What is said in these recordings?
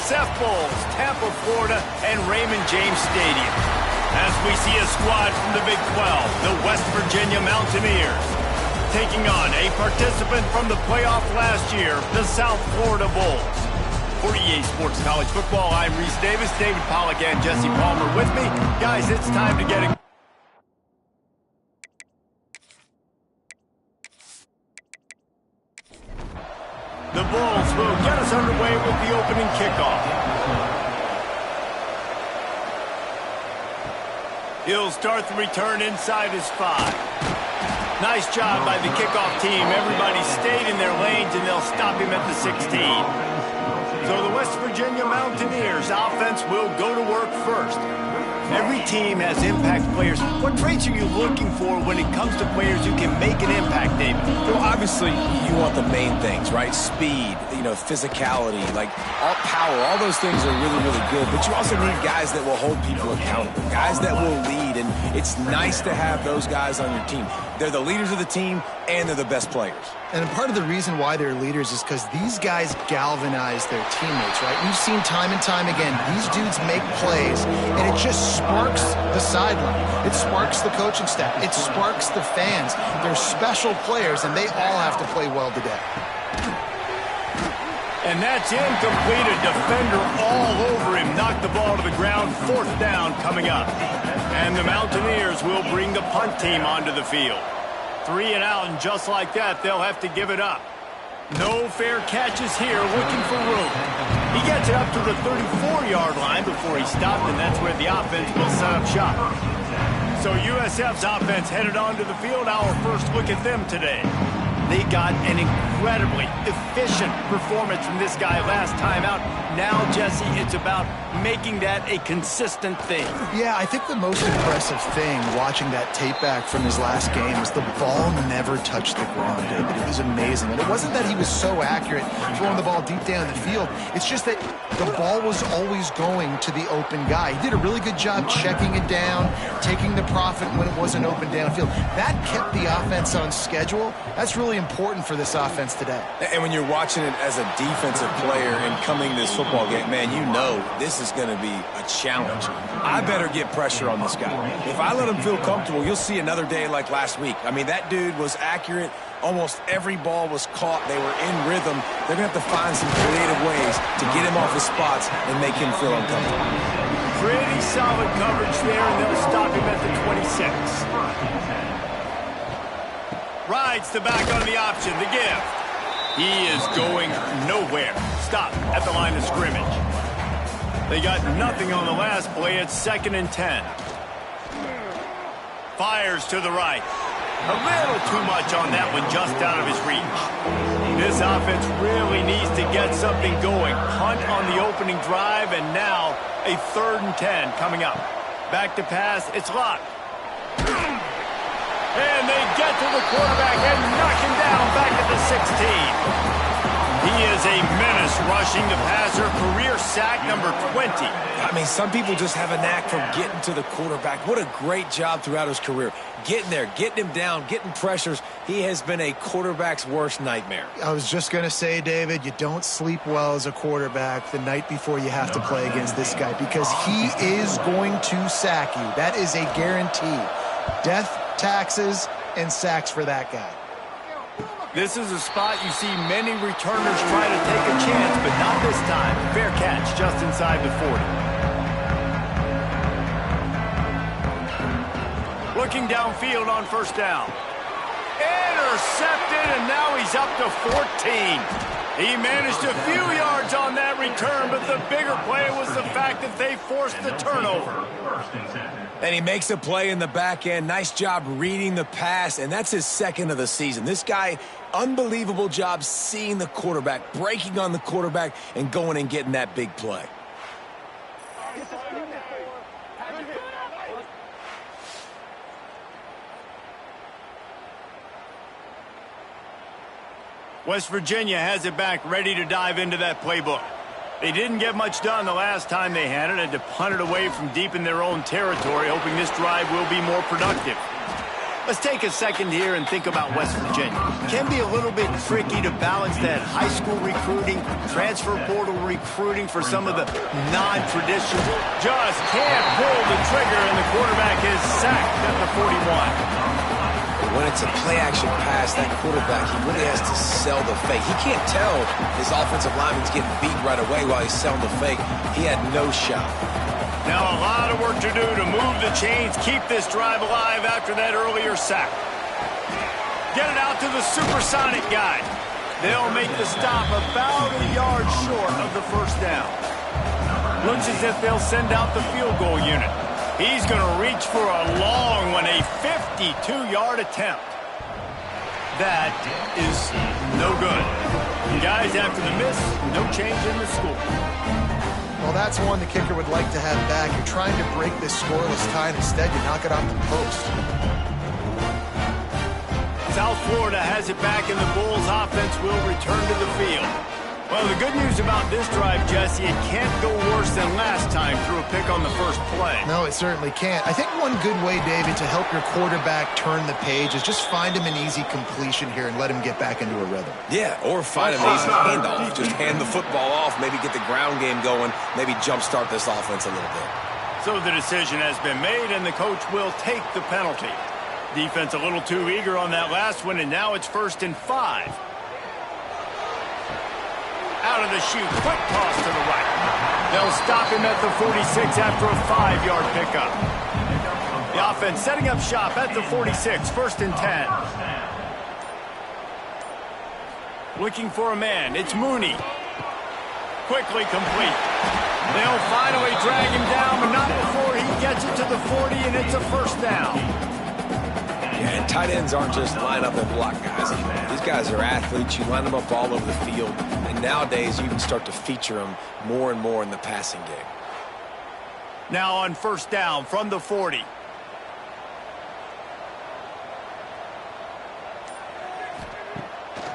USF Bulls, Tampa, Florida, and Raymond James Stadium. As we see a squad from the Big 12, the West Virginia Mountaineers, taking on a participant from the playoff last year, the South Florida Bulls. For EA Sports College Football, I'm Reese Davis, David Pollack, and Jesse Palmer with me. Guys, it's time to get it. The Bulls will get us underway with the opening kickoff. He'll start the return inside his 5. Nice job by the kickoff team. Everybody stayed in their lanes, and they'll stop him at the 16. So the West Virginia Mountaineers offense will go to work first. Every team has impact players. What traits are you looking for when it comes to players who can make an impact, David? Well, obviously, you want the main things, right? Speed, physicality, like all power. All those things are really, really good. But you also need guys that will hold people accountable, guys that will lead. And it's nice to have those guys on your team. They're the leaders of the team, and they're the best players. And part of the reason why they're leaders is because these guys galvanize their teammates, right? We've seen time and time again, these dudes make plays, and it just sparks the sideline. It sparks the coaching staff. It sparks the fans. They're special players, and they all have to play well today. And that's incomplete. A defender all over him. Knocked the ball to the ground. 4th down coming up. And the Mountaineers will bring the punt team onto the field. 3 and out, and just like that, they'll have to give it up. No fair catches here, looking for room. He gets it up to the 34-yard line before he stopped, and that's where the offense will set up shop. So USF's offense headed onto the field. Our first look at them today. They got an incredibly efficient performance from this guy last time out. Now, Jesse, it's about making that a consistent thing. Yeah, I think the most impressive thing watching that tape back from his last game is the ball never touched the ground, David. It was amazing. And it wasn't that he was so accurate throwing the ball deep down the field. It's just that the ball was always going to the open guy. He did a really good job checking it down, taking the profit when it wasn't open downfield. That kept the offense on schedule. That's really important for this offense today. And when you're watching it as a defensive player and coming to this football game, man, you know this is going to be a challenge. I better get pressure on this guy. If I let him feel comfortable, you'll see another day like last week. I mean, that dude was accurate. Almost every ball was caught. They were in rhythm. They're going to have to find some creative ways to get him off his spots and make him feel uncomfortable. Pretty solid coverage there, and they'll stop him at the 26. Rides the back on the option, the give. He is going nowhere. Stop at the line of scrimmage. They got nothing on the last play. It's 2nd and 10. Fires to the right. A little too much on that one, just out of his reach. This offense really needs to get something going. Punt on the opening drive, and now a 3rd and 10 coming up. Back to pass. It's locked. And they get to the quarterback and knock him down back at the 16. He is a menace rushing the passer. Career sack number 20. I mean, some people just have a knack for getting to the quarterback. What a great job throughout his career. Getting there, getting him down, getting pressures. He has been a quarterback's worst nightmare. I was just going to say, David, you don't sleep well as a quarterback the night before you have to play against this guy because he is going to sack you. That is a guarantee. Death, taxes, and sacks for that guy. This is a spot you see many returners try to take a chance, but not this time. Fair catch just inside the 40. Looking downfield on 1st down. Intercepted, and now he's up to 14. He managed a few yards on that return, but the bigger play was the fact that they forced the turnover. And he makes a play in the back end. Nice job reading the pass, and that's his 2nd of the season. This guy, unbelievable job seeing the quarterback, breaking on the quarterback, and going and getting that big play. West Virginia has it back, ready to dive into that playbook. They didn't get much done the last time they had it, had to punt it away from deep in their own territory, hoping this drive will be more productive. Let's take a second here and think about West Virginia. It can be a little bit tricky to balance that high school recruiting, transfer portal recruiting for some of the non-traditional. Just can't pull the trigger, and the quarterback is sacked at the 41. When it's a play-action pass, that quarterback, he really has to sell the fake. He can't tell his offensive lineman's getting beat right away while he's selling the fake. He had no shot. Now a lot of work to do to move the chains, keep this drive alive after that earlier sack. Get it out to the supersonic guy. They'll make the stop about a yard short of the first down. Looks as if they'll send out the field goal unit. He's going to reach for a long one, a 52-yard attempt. That is no good. Guys, after the miss, no change in the score. Well, that's one the kicker would like to have back. You're trying to break this scoreless tie, and instead you knock it off the post. South Florida has it back, and the Bulls offense will return to the field. Well, the good news about this drive, Jesse, it can't go worse than last time through a pick on the first play. No, it certainly can't. I think one good way, David, to help your quarterback turn the page is just find him an easy completion here and let him get back into a rhythm. Yeah, or find an easy handoff. Just hand the football off, maybe get the ground game going, maybe jumpstart this offense a little bit. So the decision has been made, and the coach will take the penalty. Defense a little too eager on that last one, and now it's 1st and 5. Out of the chute, quick toss to the right. They'll stop him at the 46 after a 5-yard pickup. The offense setting up shop at the 46, 1st and 10. Looking for a man, it's Mooney. Quickly complete. They'll finally drag him down, but not before he gets it to the 40, and it's a 1st down. Yeah, and tight ends aren't just line up and block guys. These guys are athletes. You line them up all over the field. And nowadays, you can start to feature them more and more in the passing game. Now on 1st down from the 40.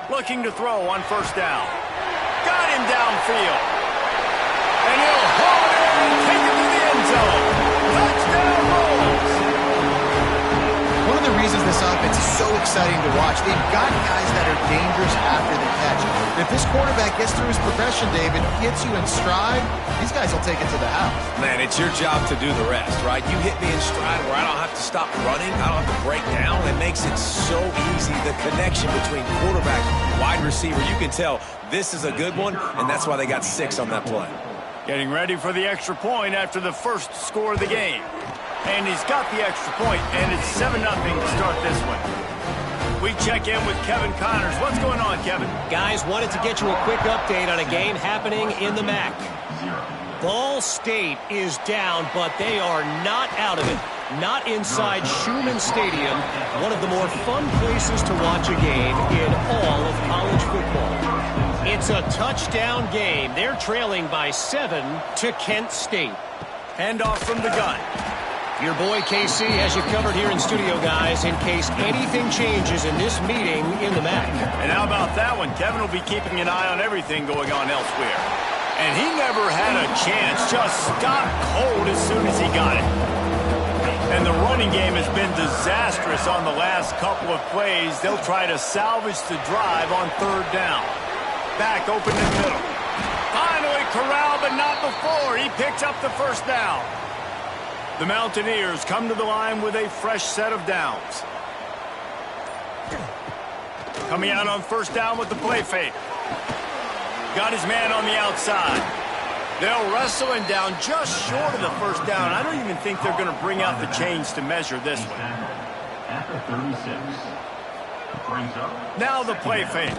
Looking to throw on 1st down. Got him downfield. And he'll haul it in and take it to the end zone. Touchdown Bulls! One of the reasons this offense is so exciting to watch, they've got guys that are dangerous after the catch. If this quarterback gets through his progression, David, hits you in stride, these guys will take it to the house. Man, it's your job to do the rest, right? You hit me in stride where I don't have to stop running, I don't have to break down. It makes it so easy. The connection between quarterback and wide receiver, you can tell this is a good one, and that's why they got 6 on that play. Getting ready for the extra point after the first score of the game. And he's got the extra point, and it's 7-0 to start this one. We check in with Kevin Connors. What's going on, Kevin? Guys, wanted to get you a quick update on a game happening in the MAC. Ball State is down, but they are not out of it. Not inside Schumann Stadium, one of the more fun places to watch a game in all of college football. It's a touchdown game. They're trailing by 7 to Kent State. Handoff from the gun. Your boy KC has you covered here in studio, guys, in case anything changes in this meeting in the MAC. And how about that one? Kevin will be keeping an eye on everything going on elsewhere. And he never had a chance, just stopped cold as soon as he got it. And the running game has been disastrous on the last couple of plays. They'll try to salvage the drive on 3rd down. Back open in the middle. Finally corralled, but not before. He picks up the 1st down. The Mountaineers come to the line with a fresh set of downs. Coming out on 1st down with the play fake. Got his man on the outside. They'll wrestle him down just short of the 1st down. I don't even think they're going to bring out the chains to measure this one. At the 36. Brings up. Now the play fake.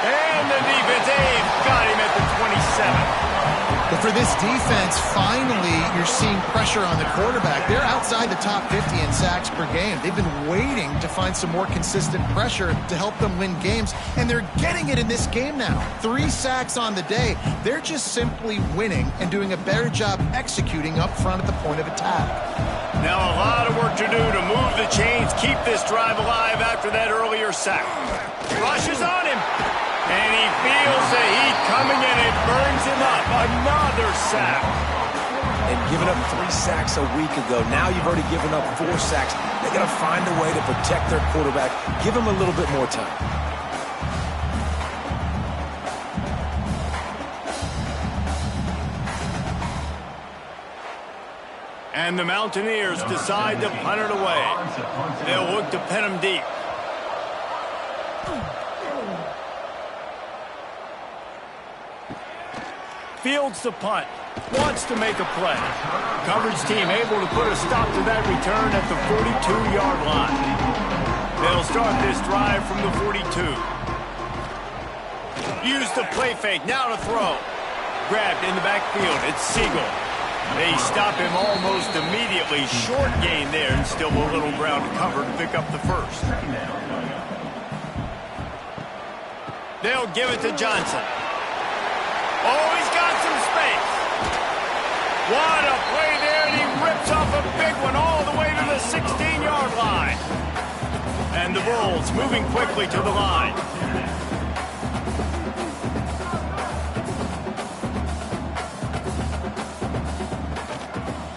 And the defense, they've got him at the 27. But for this defense, finally, you're seeing pressure on the quarterback. They're outside the top 50 in sacks per game. They've been waiting to find some more consistent pressure to help them win games, and they're getting it in this game now. 3 sacks on the day. They're just simply winning and doing a better job executing up front at the point of attack. Now a lot of work to do to move the chains, keep this drive alive after that earlier sack. Rushes on him. And he feels the heat coming in. It burns him up. Another sack. and giving up 3 sacks a week ago. Now you've already given up 4 sacks. They got to find a way to protect their quarterback. Give him a little bit more time. And the Mountaineers decide to punt it away. They'll look to pin him deep. Fields the punt. Wants to make a play. Coverage team able to put a stop to that return at the 42-yard line. They'll start this drive from the 42. Use the play fake. Now to throw. Grabbed in the backfield. It's Siegel. They stop him almost immediately. Short gain there and still a little ground to cover to pick up the first. They'll give it to Johnson. Oh, he's got some space. What a play there, and he rips off a big one all the way to the 16-yard line. And the Bulls moving quickly to the line.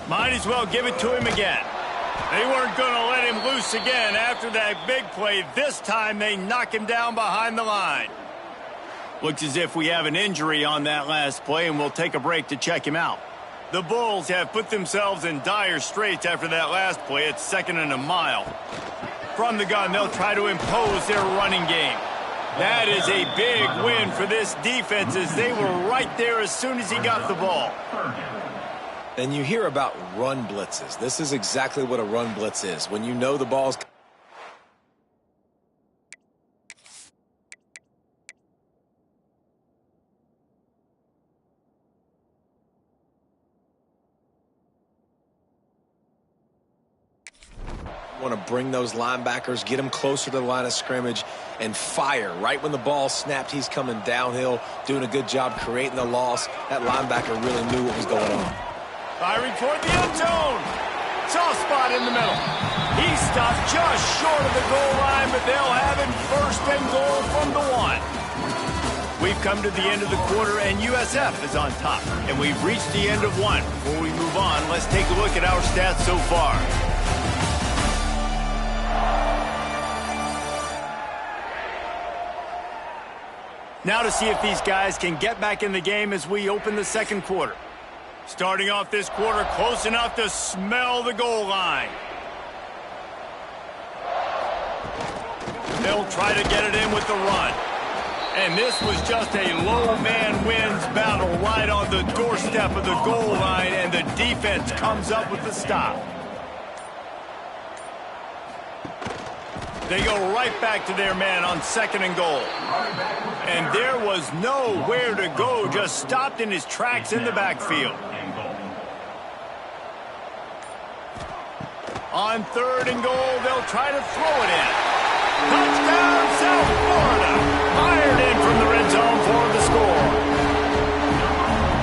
Might as well give it to him again. They weren't going to let him loose again after that big play. This time they knock him down behind the line. Looks as if we have an injury on that last play, and we'll take a break to check him out. The Bulls have put themselves in dire straits after that last play. It's 2nd and a mile. From the gun, they'll try to impose their running game. That is a big win for this defense, as they were right there as soon as he got the ball. And you hear about run blitzes. This is exactly what a run blitz is. When you know the ball's... want to bring those linebackers, get them closer to the line of scrimmage, and fire. Right when the ball snapped, he's coming downhill, doing a good job creating the loss. That linebacker really knew what was going on. Firing toward the end zone. Soft spot in the middle. He stopped just short of the goal line, but they'll have it 1st and goal from the 1. We've come to the end of the quarter, and USF is on top. And we've reached the end of 1. Before we move on, let's take a look at our stats so far. Now to see if these guys can get back in the game as we open the 2nd quarter. Starting off this quarter close enough to smell the goal line. They'll try to get it in with the run. And this was just a low man wins battle right on the doorstep of the goal line, and the defense comes up with the stop. They go right back to their man on 2nd and goal. And there was nowhere to go, just stopped in his tracks in the backfield. On 3rd and goal, they'll try to throw it in. Touchdown, South Florida. Fired in from the red zone for the score.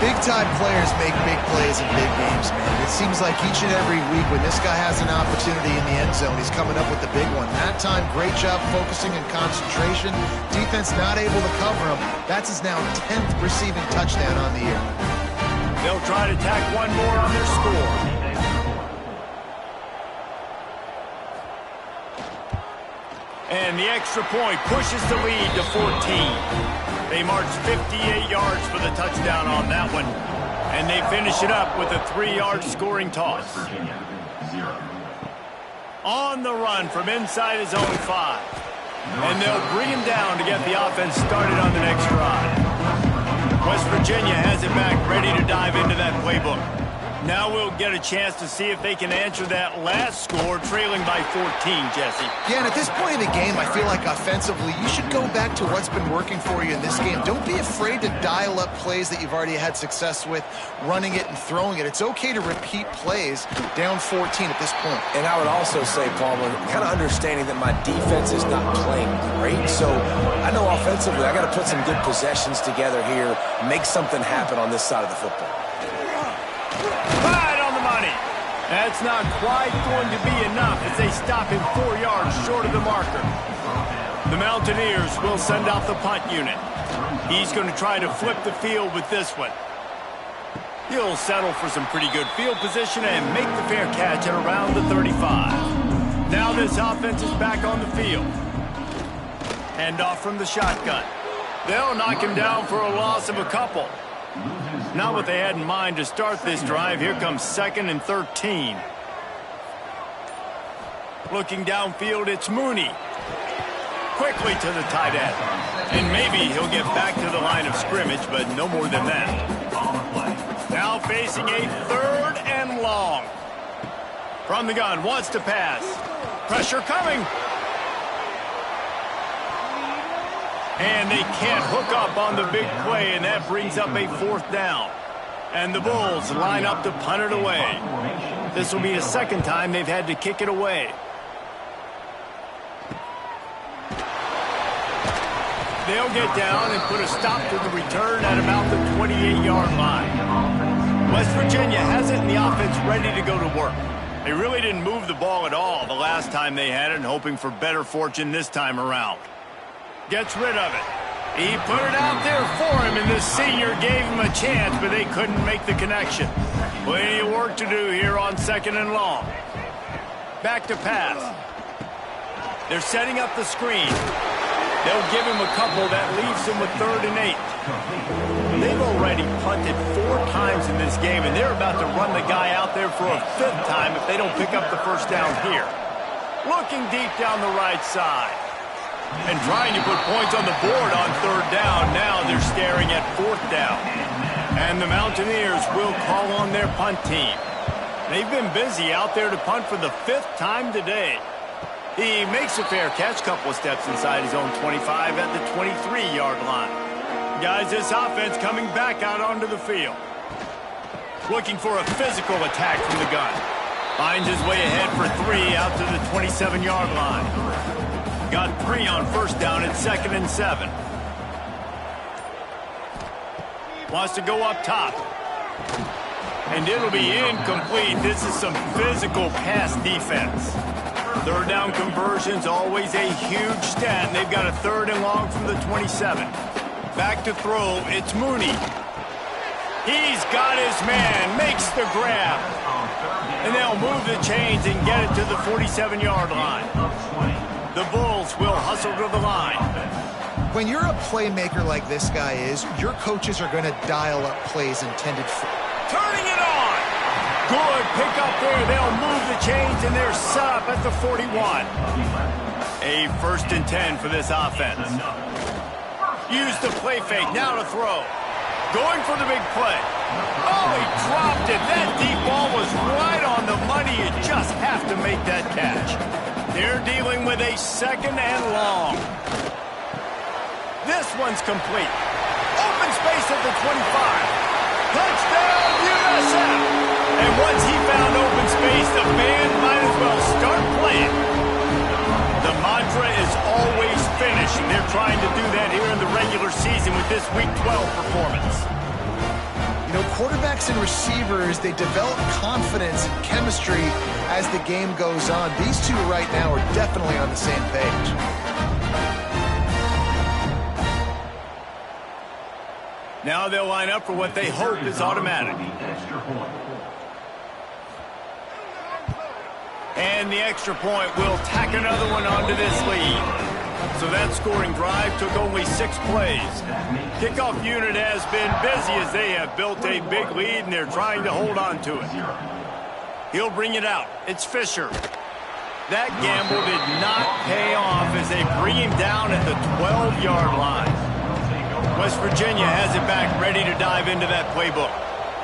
Big-time players make big plays in big games, man. It seems like each and every week when this guy has an opportunity in the end zone, he's coming up with the big one. That time, great job focusing and concentration. Defense not able to cover him. That's his now 10th receiving touchdown on the year. They'll try to tack one more on their score. And the extra point pushes the lead to 14. They march 58 yards for the touchdown on that one. And they finish it up with a 3-yard scoring toss. On the run from inside his own 5. And they'll bring him down to get the offense started on the next drive. West Virginia has it back, ready to dive into that playbook. Now we'll get a chance to see if they can answer that last score, trailing by 14, Jesse. Yeah, and at this point in the game, I feel like offensively, you should go back to what's been working for you in this game. Don't be afraid to dial up plays that you've already had success with, running it and throwing it. It's okay to repeat plays down 14 at this point. And I would also say, Palmer, kind of understanding that my defense is not playing great, so I know offensively I got to put some good possessions together here, make something happen on this side of the football. Right on the money. That's not quite going to be enough as they stop him 4 yards short of the marker. The Mountaineers will send out the punt unit. He's going to try to flip the field with this one. He'll settle for some pretty good field position and make the fair catch at around the 35. Now this offense is back on the field. Hand off from the shotgun. They'll knock him down for a loss of a couple. Not what they had in mind to start this drive. Here comes 2nd and 13. Looking downfield, it's Mooney. Quickly to the tight end. And maybe he'll get back to the line of scrimmage, but no more than that. Now facing a 3rd and long. From the gun, wants to pass. Pressure coming. And they can't hook up on the big play, and that brings up a 4th down. And the Bulls line up to punt it away. This will be the 2nd time they've had to kick it away. They'll get down and put a stop to the return at about the 28-yard line. West Virginia has it, and the offense ready to go to work. They really didn't move the ball at all the last time they had it, and hoping for better fortune this time around. Gets rid of it. He put it out there for him, and the senior gave him a chance, but they couldn't make the connection. Plenty of work to do here on 2nd and long. Back to pass. They're setting up the screen. They'll give him a couple. That leaves him with 3rd and 8. They've already punted 4 times in this game, and they're about to run the guy out there for a 5th time if they don't pick up the 1st down here. Looking deep down the right side. And trying to put points on the board on 3rd down. Now they're staring at 4th down. And the Mountaineers will call on their punt team. They've been busy out there to punt for the 5th time today. He makes a fair catch, couple of steps inside his own 25 at the 23-yard line. Guys, this offense coming back out onto the field. Looking for a physical attack from the gun. Finds his way ahead for 3 out to the 27-yard line. Got 3 on 1st down at 2nd and 7. Wants to go up top. And it'll be incomplete. This is some physical pass defense. 3rd down conversion's always a huge stat, and they've got a 3rd and long from the 27. Back to throw, it's Mooney. He's got his man, makes the grab. And they'll move the chains and get it to the 47-yard line. The Bulls will hustle to the line. When you're a playmaker like this guy is, your coaches are going to dial up plays intended for... Turning it on! Good pick up there. They'll move the chains, and they're set up at the 41. A 1st and 10 for this offense. Use the play fake. Now to throw. Going for the big play. Oh, he dropped it. That deep ball was right on the money. You just have to make that catch. They're dealing with a 2nd and long. This one's complete. Open space at the 25. Touchdown, USF! And once he found open space, the band might as well start playing. The mantra is always finish, and they're trying to do that here in the regular season with this Week 12 performance. You know, quarterbacks and receivers, they develop confidence and chemistry as the game goes on. These two right now are definitely on the same page. Now they'll line up for what they hope is automatic. And the extra point will tack another one onto this lead. So that scoring drive took only 6 plays. Kickoff unit has been busy as they have built a big lead, and they're trying to hold on to it. He'll bring it out. It's Fisher. That gamble did not pay off as they bring him down at the 12-yard line. West Virginia has it back, ready to dive into that playbook.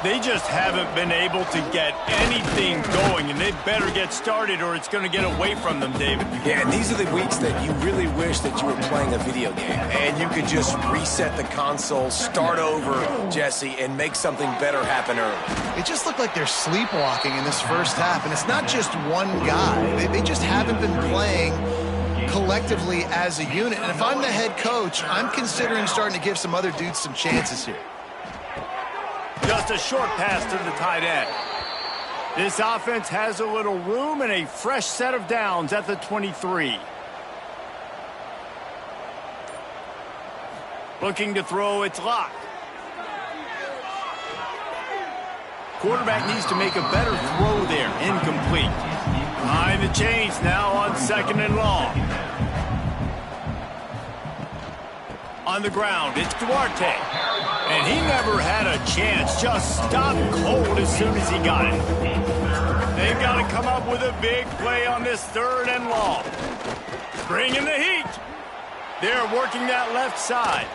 They just haven't been able to get anything going, and they better get started or it's going to get away from them, David. Yeah, and these are the weeks that you really wish that you were playing a video game and you could just reset the console, start over, Jesse, and make something better happen early. It just looked like they're sleepwalking in this first half, and it's not just one guy. They just haven't been playing collectively as a unit. And if I'm the head coach, I'm considering starting to give some other dudes some chances here. Just a short pass to the tight end. This offense has a little room and a fresh set of downs at the 23. Looking to throw, it's Locke. Quarterback needs to make a better throw there. Incomplete. Behind the chains now on 2nd and long. On the ground, it's Duarte. And he never had a chance. Just stopped cold as soon as he got it. They've got to come up with a big play on this 3rd and long. Bringing the heat. They're working that left side.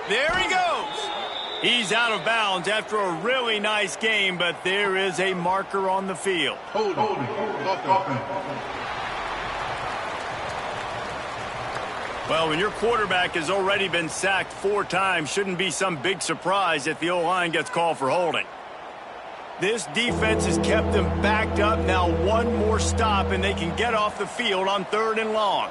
There he goes. He's out of bounds after a really nice game, but there is a marker on the field. Well, when your quarterback has already been sacked 4 times, shouldn't be some big surprise if the O-line gets called for holding. This defense has kept them backed up. Now one more stop, and they can get off the field on 3rd and long.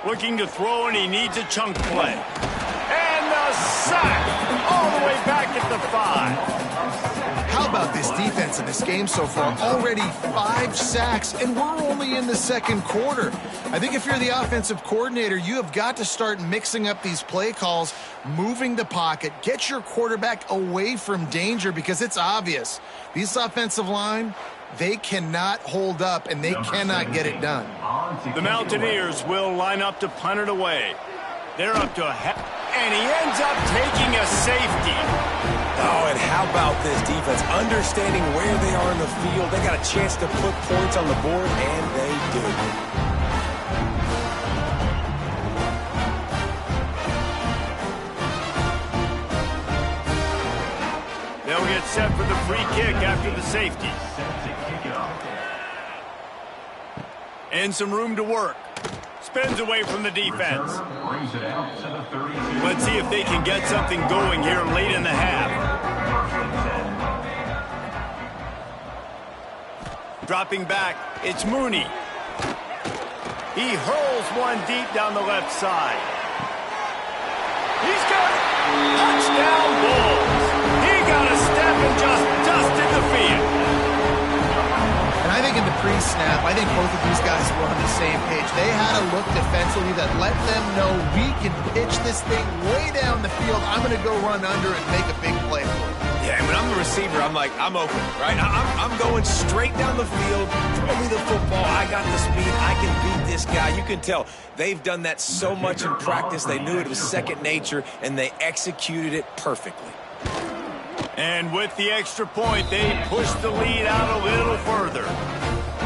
Looking to throw, and he needs a chunk play. And the sack all the way back at the 5. How about this defense in this game so far? Already 5 sacks, and we're only in the 2nd quarter. I think if you're the offensive coordinator, you have got to start mixing up these play calls, moving the pocket, get your quarterback away from danger, because it's obvious. These offensive line, they cannot hold up, and they cannot get it done. The Mountaineers will line up to punt it away. They're up to and he ends up taking a safety. Oh, and how about this defense? Understanding where they are in the field. They got a chance to put points on the board, and they do. They'll get set for the free kick after the safety. And some room to work. Spins away from the defense. Let's see if they can get something going here late in the half. Dropping back, it's Mooney. He hurls one deep down the left side. He's got it. Touchdown Bulls. He got a step and just dusted the field. And I think in the pre-snap, I think both of these guys were on the same page. They had a look defensively that let them know we can pitch this thing way down the field. I'm going to go run under and make a big play for it. Yeah, when I'm the receiver, I'm like, I'm open, right? I'm going straight down the field. Throw me the football. I got the speed. I can beat this guy. You can tell they've done that so much in practice. They knew it was second nature, and they executed it perfectly. And with the extra point, they push the lead out a little further.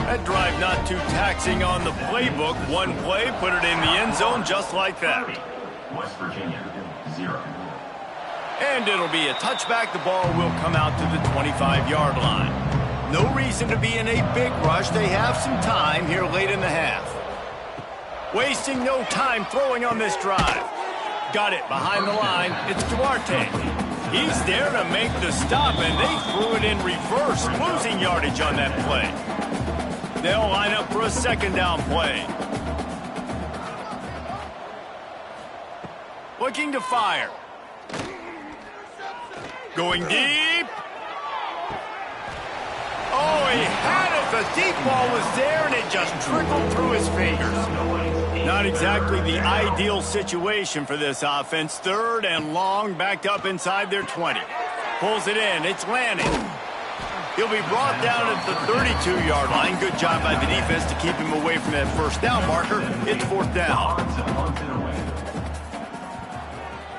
That drive not too taxing on the playbook. One play, put it in the end zone just like that. West Virginia, 0. And it'll be a touchback. The ball will come out to the 25-yard line. No reason to be in a big rush. They have some time here late in the half. Wasting no time throwing on this drive. Got it behind the line. It's Duarte. He's there to make the stop, and they threw it in reverse, losing yardage on that play. They'll line up for a 2nd down play. Looking to fire. Going deep. Oh, he had it. The deep ball was there, and it just trickled through his fingers. Not exactly the ideal situation for this offense. 3rd and long, backed up inside their 20. Pulls it in. It's Lanning. He'll be brought down at the 32-yard line. Good job by the defense to keep him away from that 1st down marker. It's 4th down.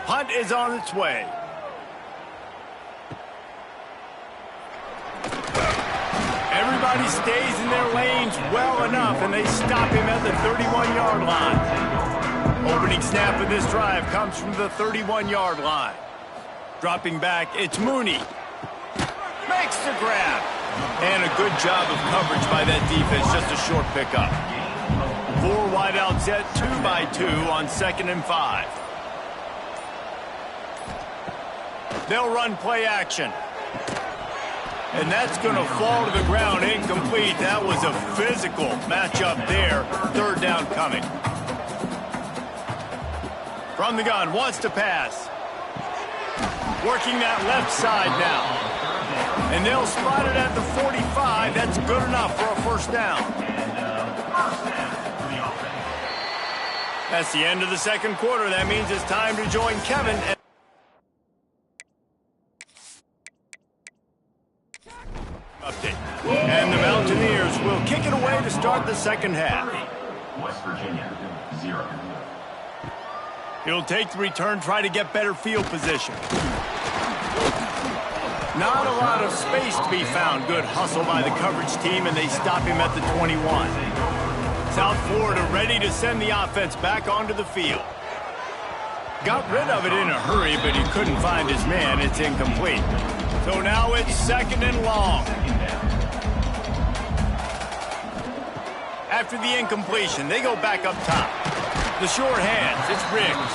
Punt is on its way. Everybody stays in their lanes well enough, and they stop him at the 31-yard line. Opening snap of this drive comes from the 31-yard line. Dropping back, it's Mooney. Makes the grab. And a good job of coverage by that defense, just a short pickup. 4 wide out set, 2 by 2 on 2nd and 5. They'll run play action. And that's going to fall to the ground, incomplete. That was a physical matchup there. 3rd down coming. From the gun, wants to pass. Working that left side now. And they'll spot it at the 45. That's good enough for a 1st down. That's the end of the 2nd quarter. That means it's time to join Kevin. update. And the Mountaineers will kick it away to start the second half. West Virginia, 0. He'll take the return, try to get better field position. Not a lot of space to be found. Good hustle by the coverage team, and they stop him at the 21. South Florida ready to send the offense back onto the field. Got rid of it in a hurry, but he couldn't find his man. It's incomplete. So now it's second and long. After the incompletion, they go back up top. The short hands, it's Riggs.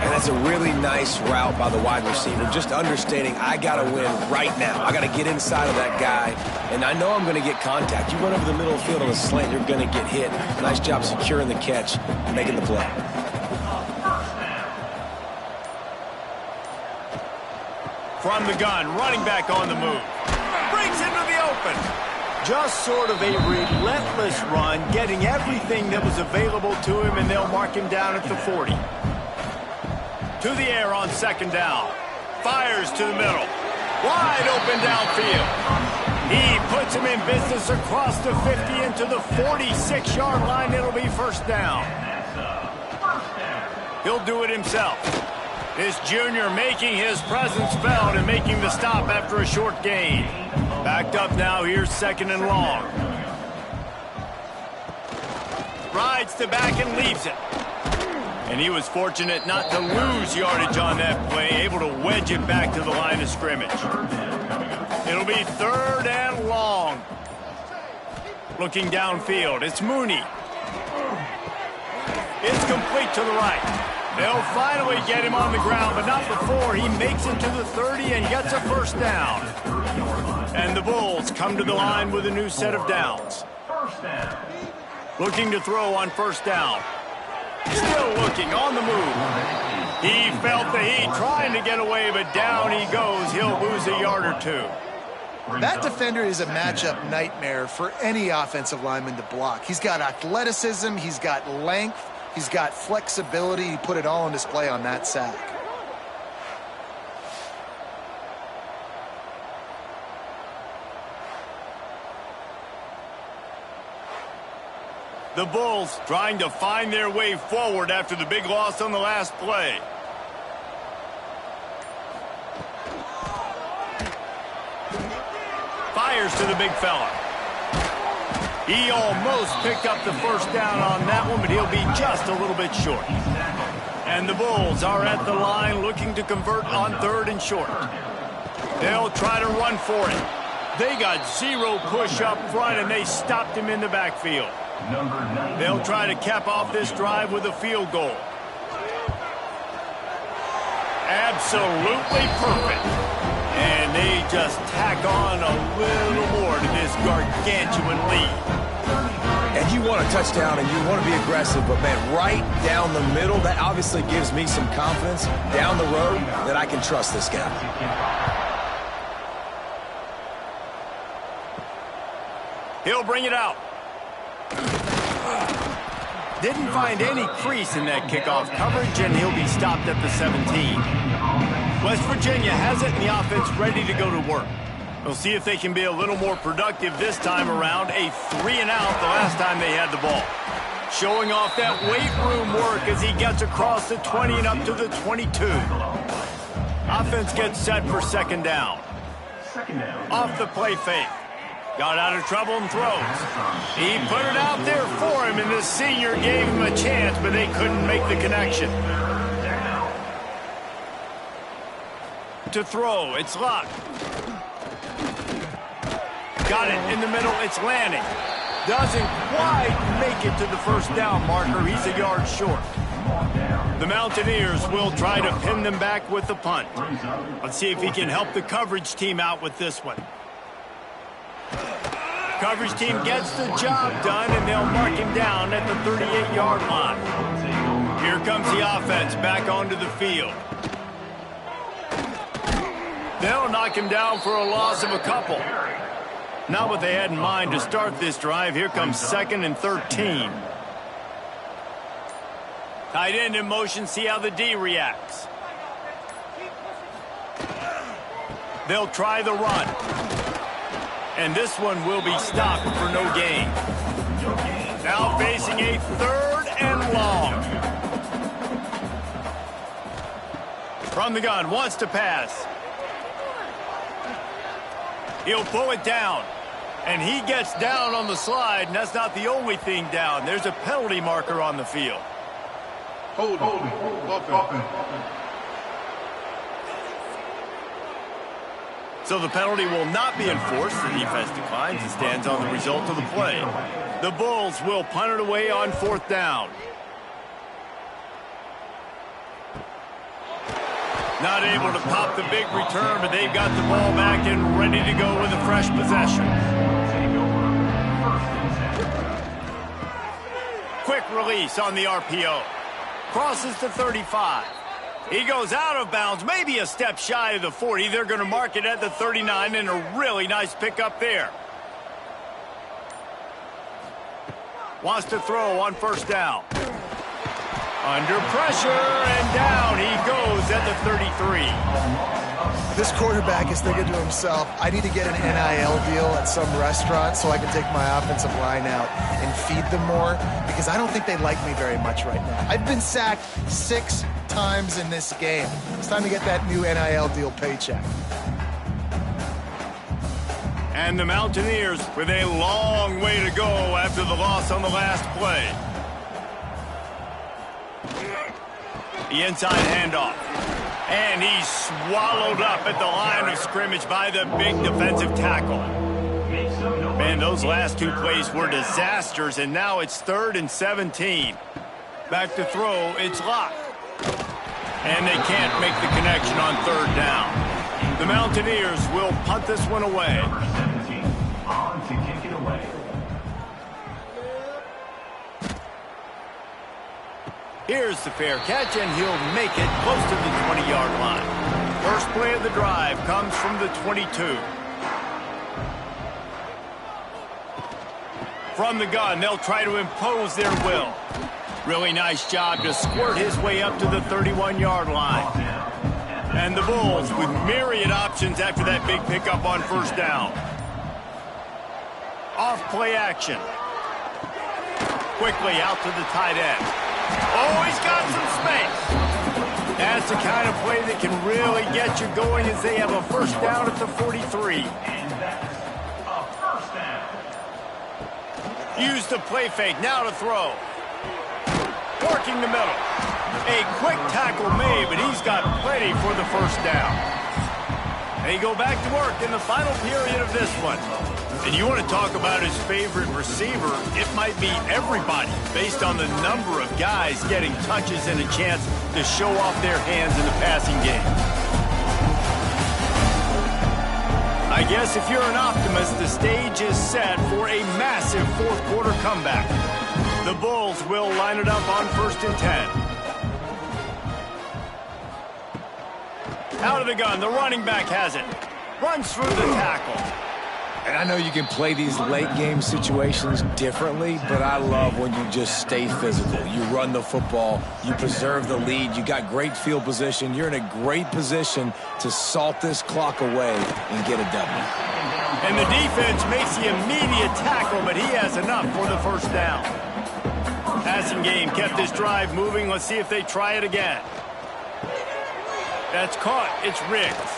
And that's a really nice route by the wide receiver. Just understanding I got to win right now. I got to get inside of that guy. And I know I'm going to get contact. You run over the middle of the field on a slant, you're going to get hit. Nice job securing the catch, making the play. From the gun, running back on the move. Breaks into the open. Just sort of a relentless run, getting everything that was available to him, and they'll mark him down at the 40. To the air on second down. Fires to the middle. Wide open downfield. He puts him in business across the 50 into the 46-yard line. It'll be first down. He'll do it himself. This junior making his presence felt and making the stop after a short gain. Backed up now, here's second and long. Rides to back and leaves it. And he was fortunate not to lose yardage on that play, able to wedge it back to the line of scrimmage. It'll be third and long. Looking downfield, it's Mooney. It's complete to the right. They'll finally get him on the ground, but not before he makes it to the 30 and gets a first down. And the Bulls come to the line with a new set of downs. Looking to throw on first down. Still looking on the move. He felt the heat trying to get away, but down he goes. He'll lose a yard or two. That defender is a matchup nightmare for any offensive lineman to block. He's got athleticism, he's got length, he's got flexibility. He put it all on display on that sack. The Bulls trying to find their way forward after the big loss on the last play. Fires to the big fella. He almost picked up the first down on that one, but he'll be just a little bit short. And the Bulls are at the line looking to convert on third and short. They'll try to run for it. They got zero push up front, and they stopped him in the backfield. They'll try to cap off this drive with a field goal. Absolutely perfect. And they just tack on a little more to this gargantuan lead. And you want a touchdown and you want to be aggressive, but man, right down the middle, that obviously gives me some confidence down the road that I can trust this guy. He'll bring it out. Didn't find any crease in that kickoff coverage, and he'll be stopped at the 17. West Virginia has it, and the offense ready to go to work. We'll see if they can be a little more productive this time around. A 3-and-out the last time they had the ball. Showing off that weight room work as he gets across the 20 and up to the 22. Offense gets set for second down. Off the play fake. Got out of trouble and throws. He put it out there for him, and this senior gave him a chance, but they couldn't make the connection. To throw, it's Luck. Got it in the middle, it's Lanning. Doesn't quite make it to the first down marker. He's a yard short. The Mountaineers will try to pin them back with the punt. Let's see if he can help the coverage team out with this one. Coverage team gets the job done, and they'll mark him down at the 38-yard line. Here comes the offense back onto the field. They'll knock him down for a loss of a couple. Not what they had in mind to start this drive. Here comes second and 13. Tight end in motion, see how the D reacts. They'll try the run. And this one will be stopped for no gain. Now facing a 3rd and long. From the gun, wants to pass. He'll pull it down. And he gets down on the slide, and that's not the only thing down. There's a penalty marker on the field. Hold on. So the penalty will not be enforced. The defense declines and stands on the result of the play. The Bulls will punt it away on 4th down. Not able to pop the big return, but they've got the ball back and ready to go with a fresh possession. Quick release on the RPO. Crosses to 35. He goes out of bounds, maybe a step shy of the 40. They're going to mark it at the 39, and a really nice pickup there. Wants to throw on 1st down. Under pressure, and down he goes at the 33. This quarterback is thinking to himself, I need to get an NIL deal at some restaurant so I can take my offensive line out and feed them more, because I don't think they like me very much right now. I've been sacked 6 times in this game. It's time to get that new NIL deal paycheck. And the Mountaineers with a long way to go after the loss on the last play. The inside handoff. And he's swallowed up at the line of scrimmage by the big defensive tackle. Man, those last 2 plays were disasters, and now it's 3rd and 17. Back to throw, it's locked. And they can't make the connection on 3rd down. The Mountaineers will punt this one away. On to kick it away. Here's the fair catch, and he'll make it close to the 20-yard line. First play of the drive comes from the 22. From the gun, they'll try to impose their will. Really nice job to squirt his way up to the 31-yard line. And the Bulls with myriad options after that big pickup on 1st down. Off play action. Quickly out to the tight end. Oh, he's got some space. That's the kind of play that can really get you going as they have a 1st down at the 43. And that's a 1st down. Use the play fake, now to throw. Working the middle. A quick tackle made, but he's got plenty for the 1st down. They go back to work in the final period of this one. And you want to talk about his favorite receiver, it might be everybody based on the number of guys getting touches and a chance to show off their hands in the passing game. I guess if you're an optimist, the stage is set for a massive 4th quarter comeback. The Bulls will line it up on 1st and 10. Out of the gun, the running back has it. Runs through the tackle. And I know you can play these late-game situations differently, but I love when you just stay physical. You run the football, you preserve the lead, you got great field position. You're in a great position to salt this clock away and get a W. And the defense makes the immediate tackle, but he has enough for the 1st down. Passing game kept this drive moving. Let's see if they try it again. That's caught. It's Riggs.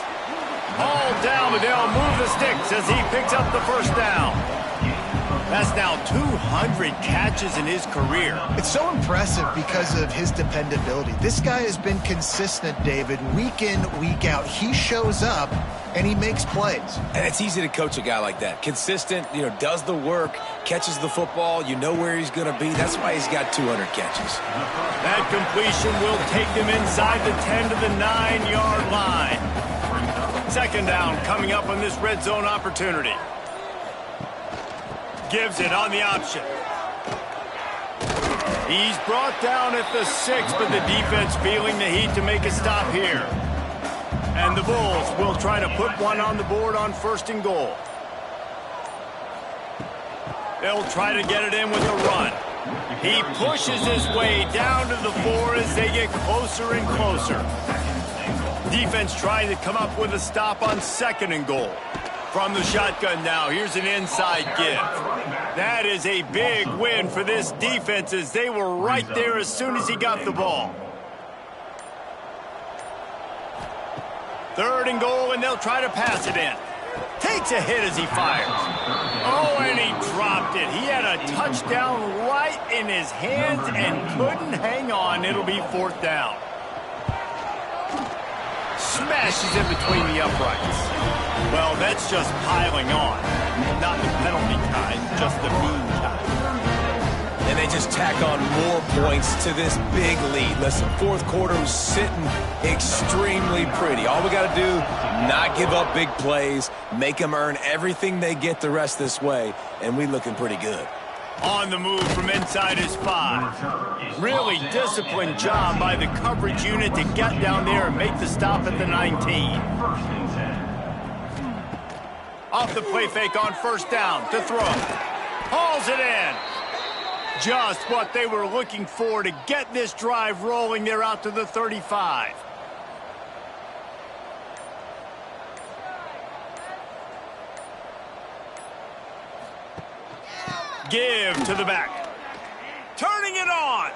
All down, but they'll move the sticks as he picks up the 1st down. That's now 200 catches in his career. It's so impressive because of his dependability. This guy has been consistent, David, week in, week out. He shows up, and he makes plays. And it's easy to coach a guy like that. Consistent, does the work, catches the football, you know where he's going to be. That's why he's got 200 catches. That completion will take them inside the 10 to the 9-yard line. 2nd down coming up on this red zone opportunity. Gives it on the option. He's brought down at the 6, but the defense feeling the heat to make a stop here. And the Bulls will try to put one on the board on 1st and goal. They'll try to get it in with a run. He pushes his way down to the 4 as they get closer and closer. Defense trying to come up with a stop on 2nd and goal. From the shotgun now, here's an inside give. That is a big win for this defense as they were right there as soon as he got the ball. 3rd and goal, and they'll try to pass it in. Takes a hit as he fires. Oh, and he dropped it. He had a touchdown right in his hands and couldn't hang on. It'll be 4th down. Smashes in between the uprights. Well, that's just piling on. Not the penalty kind, just the mean kind. And they just tack on more points to this big lead. Listen, 4th quarter was sitting extremely pretty. All we got to do, not give up big plays, make them earn everything they get the rest this way, and we looking pretty good. On the move from inside his 5. Really disciplined job by the coverage unit to get down there and make the stop at the 19. Off the play fake on 1st down to throw. Hauls it in. Just what they were looking for to get this drive rolling. They're out to the 35. Give to the back. Turning it on.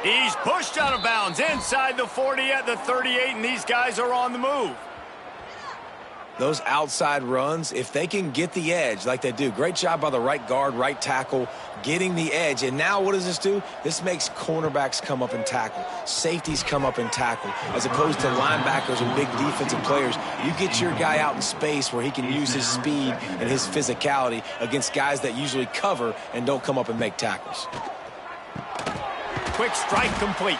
He's pushed out of bounds inside the 40 at the 38, and these guys are on the move. Those outside runs, if they can get the edge like they do, great job by the right guard, right tackle, getting the edge. And now what does this do? This makes cornerbacks come up and tackle, safeties come up and tackle, as opposed to linebackers and big defensive players. You get your guy out in space where he can use his speed and his physicality against guys that usually cover and don't come up and make tackles. Quick strike complete.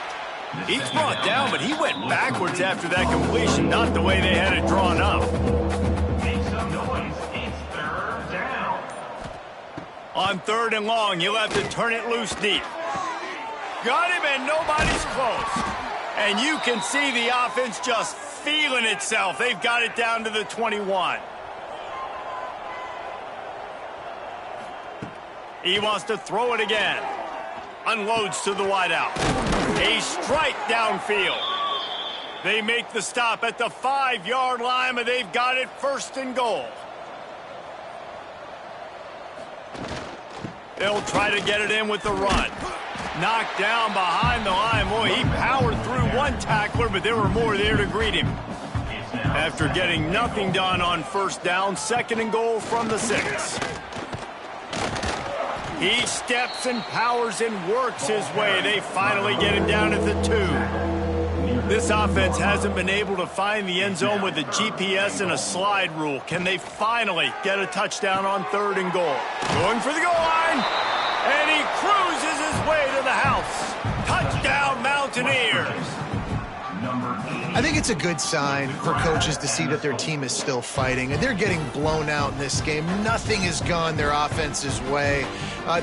He's brought down, but he went backwards after that completion, not the way they had it drawn up. Make some noise. It's 3rd down. On 3rd and long, you'll have to turn it loose deep. Got him, and nobody's close. And you can see the offense just feeling itself. They've got it down to the 21. He wants to throw it again. Unloads to the wideout. A strike downfield. They make the stop at the 5-yard line, but they've got it 1st and goal. They'll try to get it in with the run. Knocked down behind the line. Boy, he powered through one tackler, but there were more there to greet him. After getting nothing done on 1st down, 2nd and goal from the 6. He steps and powers and works his way. They finally get him down at the 2. This offense hasn't been able to find the end zone with a GPS and a slide rule. Can they finally get a touchdown on 3rd and goal? Going for the goal line, and he cruises his way to the house. Touchdown, Mountaineers. I think it's a good sign for coaches to see that their team is still fighting, and they're getting blown out in this game. Nothing has gone their offense's way.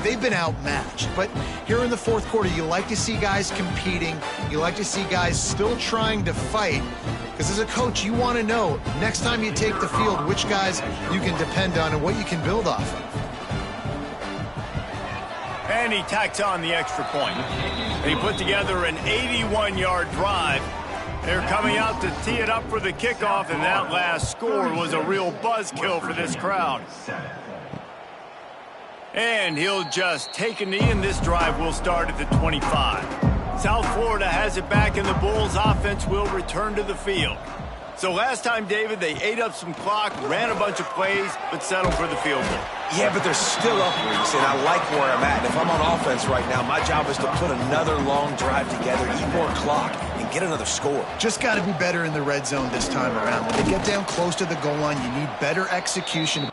They've been outmatched, but here in the 4th quarter, you like to see guys competing. You like to see guys still trying to fight, because as a coach, you want to know next time you take the field which guys you can depend on and what you can build off of. And he tacks on the extra point. He put together an 81-yard drive. They're coming out to tee it up for the kickoff, and that last score was a real buzzkill for this crowd. And he'll just take a knee, and this drive will start at the 25. South Florida has it back, and the Bulls offense will return to the field. So last time, David, they ate up some clock, ran a bunch of plays, but settled for the field goal. Yeah, but they're still up, Reese, and I like where I'm at. And if I'm on offense right now, my job is to put another long drive together, eat more clock, and get another score. Just got to be better in the red zone this time around. When they get down close to the goal line, you need better execution.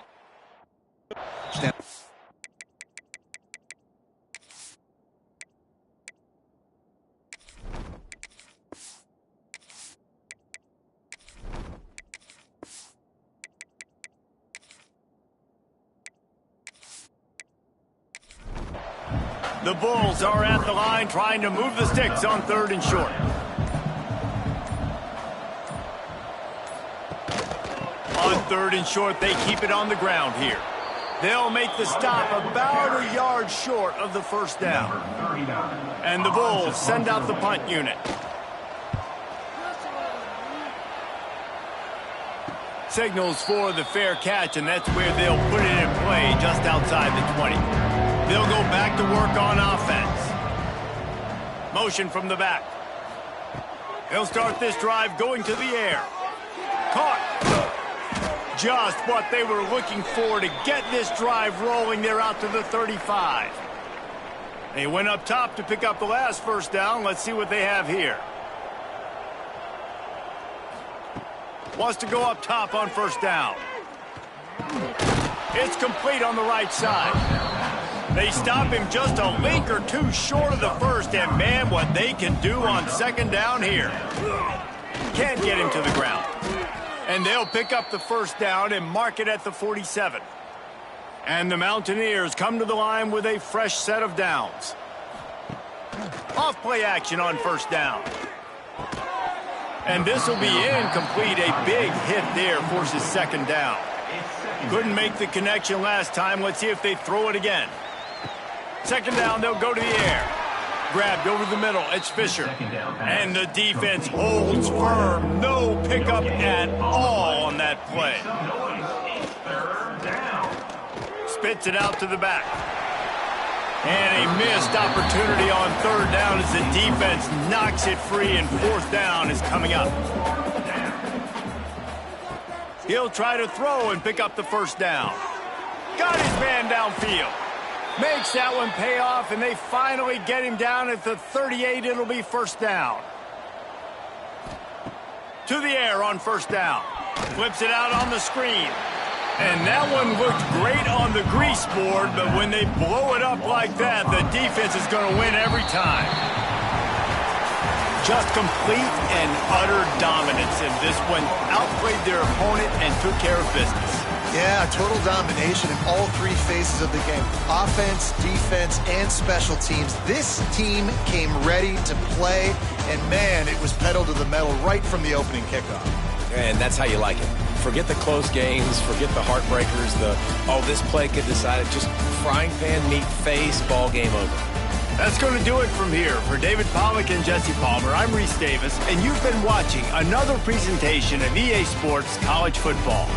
The Bulls are at the line trying to move the sticks on 3rd and short. On 3rd and short, they keep it on the ground here. They'll make the stop about a yard short of the 1st down. And the Bulls send out the punt unit. signals for the fair catch, and that's where they'll put it in play just outside the 20. They'll go back to work on offense. Motion from the back. They'll start this drive going to the air. Caught. Just what they were looking for to get this drive rolling. They're out to the 35. They went up top to pick up the last first down. Let's see what they have here. Wants to go up top on first down. It's complete on the right side. They stop him just a link or two short of the first, and man, what they can do on second down here. Can't get him to the ground. And they'll pick up the first down and mark it at the 47. And the Mountaineers come to the line with a fresh set of downs. Off play action on first down. And this will be incomplete. A big hit there forces second down. Couldn't make the connection last time. Let's see if they throw it again. Second down, they'll go to the air. Grabbed over the middle. It's Fisher. And the defense holds firm. No pickup at all on that play. Spits it out to the back. And a missed opportunity on third down as the defense knocks it free, and fourth down is coming up. He'll try to throw and pick up the first down. Got his man downfield. Makes that one pay off, and they finally get him down at the 38. It'll be first down. To the air on first down. Flips it out on the screen. And that one looked great on the grease board, but when they blow it up like that, the defense is going to win every time. Just complete and utter dominance in this one. Outplayed their opponent and took care of business. Yeah, total domination in all three phases of the game. Offense, defense, and special teams. This team came ready to play, and man, it was pedal to the metal right from the opening kickoff. And that's how you like it. Forget the close games, forget the heartbreakers, this play could decide it. Just frying pan, meat face, ball game over. That's going to do it from here. For David Pollack and Jesse Palmer, I'm Reese Davis, and you've been watching another presentation of EA Sports College Football.